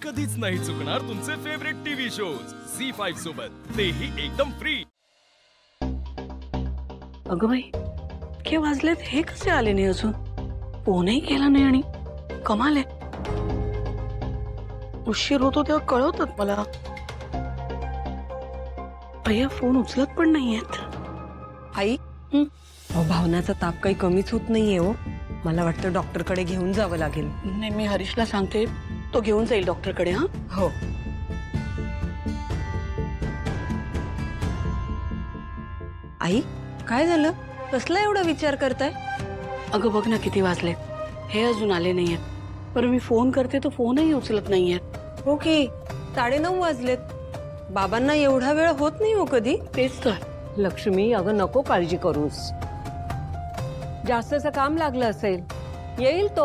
कधीच नाही चुकणार तुमचे फेवरेट टीव्ही शोज झी5 सोबत, तेही एकदम फ्री। अगं बाई, इतके वाजलेत, हे कसे आले नाही अजून? फोनही केला नाही आणि कमाल आहे, उशीर होतो तेव्हा कळवतात मला. भैया फोन उचलत पण नाहीयेत. आई भावनाचा ताप काही कमीच होत नाहीये हो. मला वाटतं डॉक्टरकडे घेऊन जावं लागेल. नाही, मी हरीशला सांगते, तो घेऊन जाईल डॉक्टरकडे. हा हो. आई काय झालं? कसला एवढा विचार करताय? अगं बघ ना किती वाजले, हे अजून आले नाहीयेत. पण मी फोन करते तर फोनही उचलत नाहीयेत. हो की 9:30 वाजलेत. बाबांना एवढा वेळ होत नाही हो कधी. तेच तर. लक्ष्मी, अगं नको काळजी करूस. जास्तच काम लागलं असेल, येईल तो.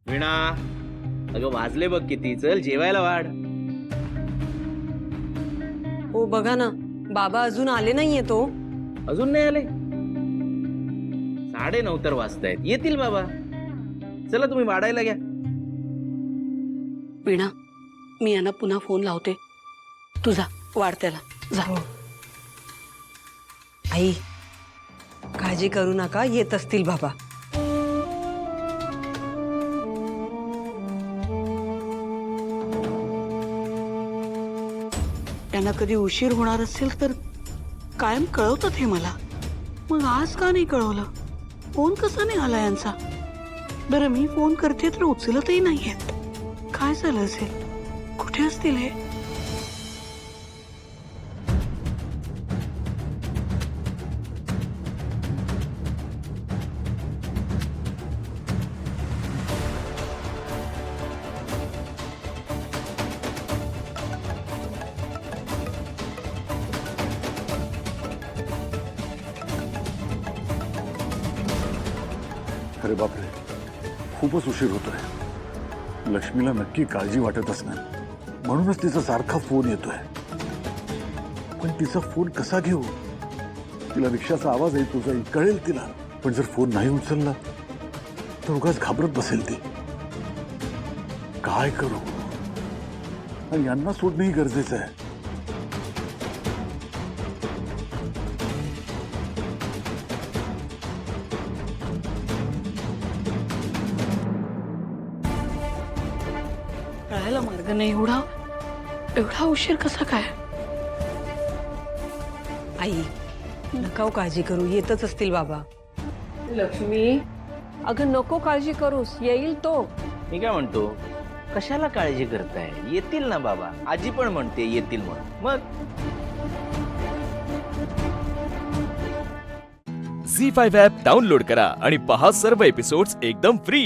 वीणा, अगं वाजले बघ किती, चल जेवायला वाढ. हो बघा ना, बाबा अजून आले नाहीये तो. अजून नाही आले? 9:30 तर वाजतायत, येतील बाबा. चला तुम्ही वाढायला घ्या. वीणा, मी यांना पुन्हा फोन लावते, तुझा वाढ त्याला जा. आई काळजी करू नका, येत असतील बाबा. त्यांना कधी उशीर होणार असेल तर कायम कळवतात हे मला. मग आज का नाही कळवलं? फोन कसा नाही आला यांचा? बरं, मी फोन करते तर उचलतही नाहीयेत. काय झालं असेल? कुठे असतील हे? अरे बापरे, खूपच उशीर होतोय. लक्ष्मीला नक्की काळजी वाटत असणार, म्हणूनच तिचा सारखा फोन येतोय. पण तिचा फोन कसा घेऊ? तिला रिक्षाचा आवाज येतो जाईल, कळेल तिला. पण जर फोन नाही उचलला तर उगाच घाबरत बसेल ती. काय करू? आणि यांना सोडणंही गरजेचं आहे. कळायला मार्ग नाही. एवढा उशीर कसा काय? आई नका काळजी करू, येतच असतील बाबा. लक्ष्मी, अगं नको काळजी करूस, येईल तो. मी काय म्हणतो, कशाला काळजी करताय? येतील ना बाबा. आजी पण म्हणते येतील म्हणून. मग झी5 ॲप डाउनलोड करा आणि पहा सर्व एपिसोड्स एकदम फ्री.